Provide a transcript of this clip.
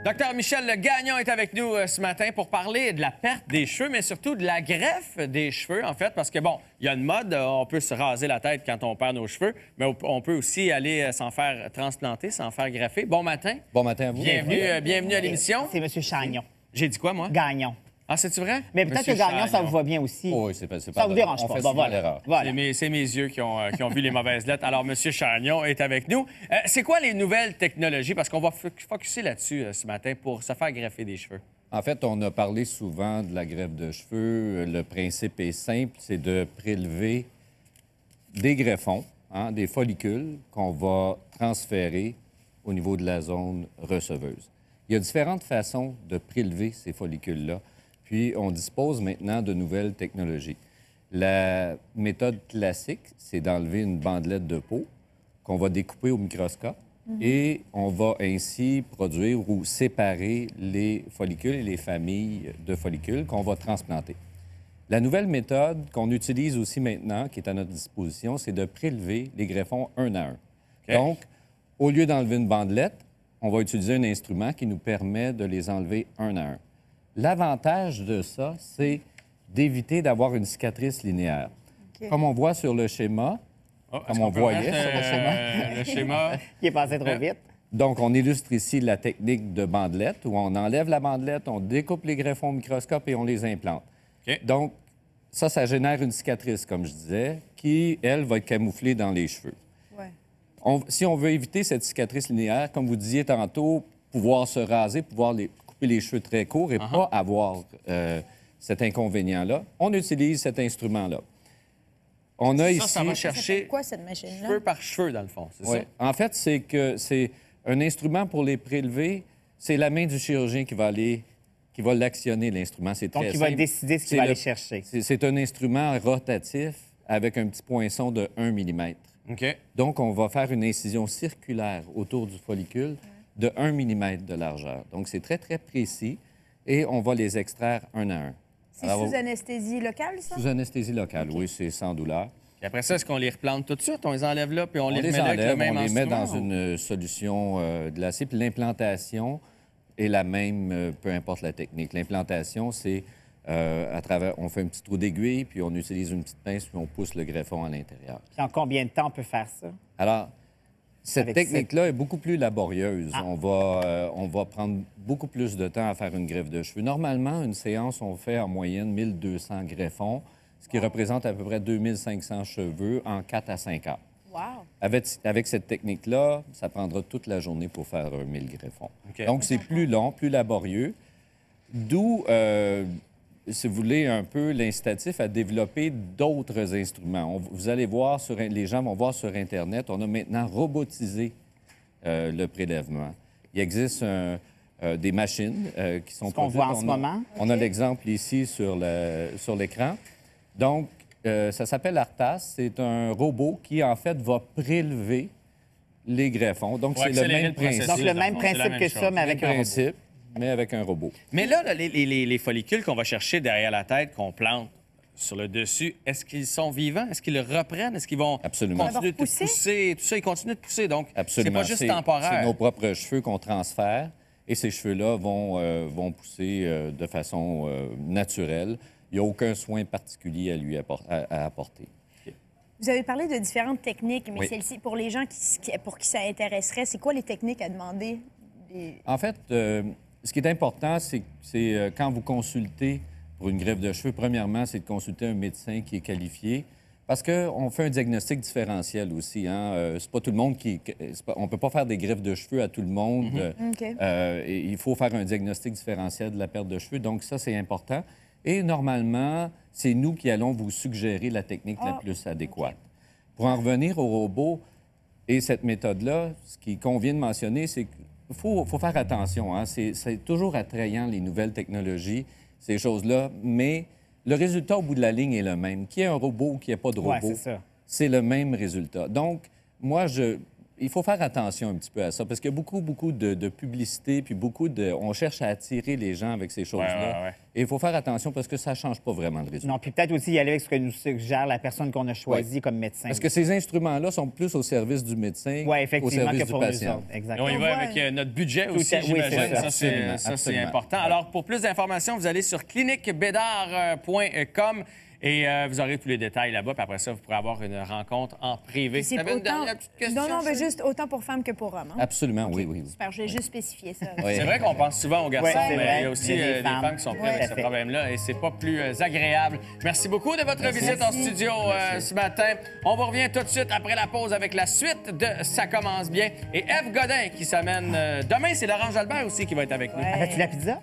Docteur Michel Gagnon est avec nous ce matin pour parler de la perte des cheveux, mais surtout de la greffe des cheveux, en fait, parce que, bon, il y a une mode, on peut se raser la tête quand on perd nos cheveux, mais on peut aussi aller s'en faire transplanter, s'en faire greffer. Bon matin. Bon matin à vous. Bienvenue à l'émission. C'est M. Chagnon. J'ai dit quoi, moi? Gagnon. Ah, c'est-tu vrai? Mais peut-être que Gagnon, ça vous va bien aussi. Oh, oui, c'est pas Ça vous dérange pas. Bon, voilà. C'est mes yeux qui ont vu les mauvaises lettres. Alors, M. Chagnon est avec nous. C'est quoi les nouvelles technologies? Parce qu'on va focusser là-dessus ce matin pour se faire greffer des cheveux. En fait, on a parlé souvent de la greffe de cheveux. Le principe est simple, c'est de prélever des greffons, des follicules qu'on va transférer au niveau de la zone receveuse. Il y a différentes façons de prélever ces follicules-là. Puis, on dispose maintenant de nouvelles technologies. La méthode classique, c'est d'enlever une bandelette de peau qu'on va découper au microscope et on va ainsi produire ou séparer les follicules et les familles de follicules qu'on va transplanter. La nouvelle méthode qu'on utilise aussi maintenant, qui est à notre disposition, c'est de prélever les greffons un à un. Okay. Donc, au lieu d'enlever une bandelette, on va utiliser un instrument qui nous permet de les enlever un à un. L'avantage de ça, c'est d'éviter d'avoir une cicatrice linéaire. Okay. Comme on voit sur le schéma, comme on voyait sur le schéma. Le schéma. Il est passé trop vite. Donc, on illustre ici la technique de bandelette, où on enlève la bandelette, on découpe les greffons au microscope et on les implante. Okay. Donc, ça génère une cicatrice, comme je disais, qui, elle, va être camouflée dans les cheveux. Ouais. Si on veut éviter cette cicatrice linéaire, comme vous disiez tantôt, pouvoir se raser, pouvoir couper les cheveux très courts et pas avoir cet inconvénient-là, on utilise cet instrument-là. On a ici... Ça va chercher quoi, cette machine-là? Cheveux par cheveux, dans le fond, c'est ça? En fait, c'est un instrument pour les prélever. C'est la main du chirurgien qui va l'actionner, l'instrument. C'est très simple. Donc, il va décider ce qu'il va aller chercher. C'est un instrument rotatif avec un petit poinçon de 1 mm. OK. Donc, on va faire une incision circulaire autour du follicule de 1 mm de largeur. Donc, c'est très, très précis et on va les extraire un à un. C'est sous anesthésie locale, ça? Sous anesthésie locale, oui, c'est sans douleur. Et après ça, est-ce qu'on les replante tout de suite? On les enlève là, puis on les met là avec le même on les met dans instrument, une solution glacée. Puis l'implantation est la même, peu importe la technique. L'implantation, c'est on fait un petit trou d'aiguille, puis on utilise une petite pince, puis on pousse le greffon à l'intérieur. Puis en combien de temps on peut faire ça? Alors, cette technique-là est beaucoup plus laborieuse. On va prendre beaucoup plus de temps à faire une greffe de cheveux. Normalement, une séance, on fait en moyenne 1200 greffons, ce qui représente à peu près 2500 cheveux en 4 à 5 heures. Wow. Avec cette technique-là, ça prendra toute la journée pour faire 1000 greffons. Okay. Donc, c'est plus long, plus laborieux, d'où, si vous voulez, un peu l'incitatif à développer d'autres instruments. Vous allez voir, les gens vont voir sur Internet, on a maintenant robotisé le prélèvement. Il existe des machines qui sont... Ce qu'on voit en ce moment. On a l'exemple ici sur l'écran. Donc, ça s'appelle Artas. C'est un robot qui, en fait, va prélever les greffons. Donc, c'est le même principe. Donc, le même principe que ça, mais avec un robot. Mais avec un robot. Mais là, les follicules qu'on va chercher derrière la tête, qu'on plante sur le dessus, est-ce qu'ils sont vivants? Est-ce qu'ils le reprennent? Est-ce qu'ils vont continuer de pousser? Tout ça, ils continuent de pousser. Donc, c'est pas juste temporaire. C'est nos propres cheveux qu'on transfère et ces cheveux-là vont pousser de façon naturelle. Il n'y a aucun soin particulier à lui apporter. Vous avez parlé de différentes techniques, mais celle-ci, pour les gens pour qui ça intéresserait, c'est quoi les techniques à demander? En fait, ce qui est important, c'est quand vous consultez pour une greffe de cheveux, premièrement, c'est de consulter un médecin qui est qualifié parce qu'on fait un diagnostic différentiel aussi. C'est pas tout le monde on ne peut pas faire des greffes de cheveux à tout le monde. Et il faut faire un diagnostic différentiel de la perte de cheveux. Donc, ça, c'est important. Et normalement, c'est nous qui allons vous suggérer la technique la plus adéquate. Pour en revenir au robot et cette méthode-là, ce qu'on vient de mentionner, c'est qu'il faut faire attention. C'est toujours attrayant, les nouvelles technologies, ces choses-là, mais le résultat au bout de la ligne est le même. Qu'il y ait un robot ou qu'il n'y ait pas de robot, c'est le même résultat. Donc, moi, il faut faire attention un petit peu à ça parce qu'il y a beaucoup de publicité, puis on cherche à attirer les gens avec ces choses-là. Ouais. Et il faut faire attention parce que ça ne change pas vraiment le résultat. Non, puis peut-être aussi y aller avec ce que nous suggère la personne qu'on a choisie comme médecin. Parce que ces instruments-là sont plus au service du médecin Oui, au effectivement, service que du pour nous patient. autres. Et Exactement. on y va Ouais. avec notre budget Tout aussi, à- oui, j'imagine. c'est ça. Absolument, Ça, c'est absolument. important. Alors, pour plus d'informations, vous allez sur cliniquebédard.com et vous aurez tous les détails là-bas. Puis après ça, vous pourrez avoir une rencontre en privé. C'est T'avais une autant... dernière petite question? Non, mais Julie? juste autant pour femmes que pour hommes. Hein? Absolument, oui. Super, je vais juste spécifier ça. Oui. C'est vrai qu'on pense souvent aux garçons, Ouais, c'est mais vrai. il y a aussi Il y a des des femmes. femmes qui sont prises Ouais. avec ce Tout à fait. problème-là et c'est pas plus agréable. Merci beaucoup de votre visite en studio ce matin. On vous revient tout de suite après la pause avec la suite de Ça commence bien et Ève Godin qui s'amène demain. C'est Laurence Jalbert aussi qui va être avec nous. Ouais. As-tu la pizza?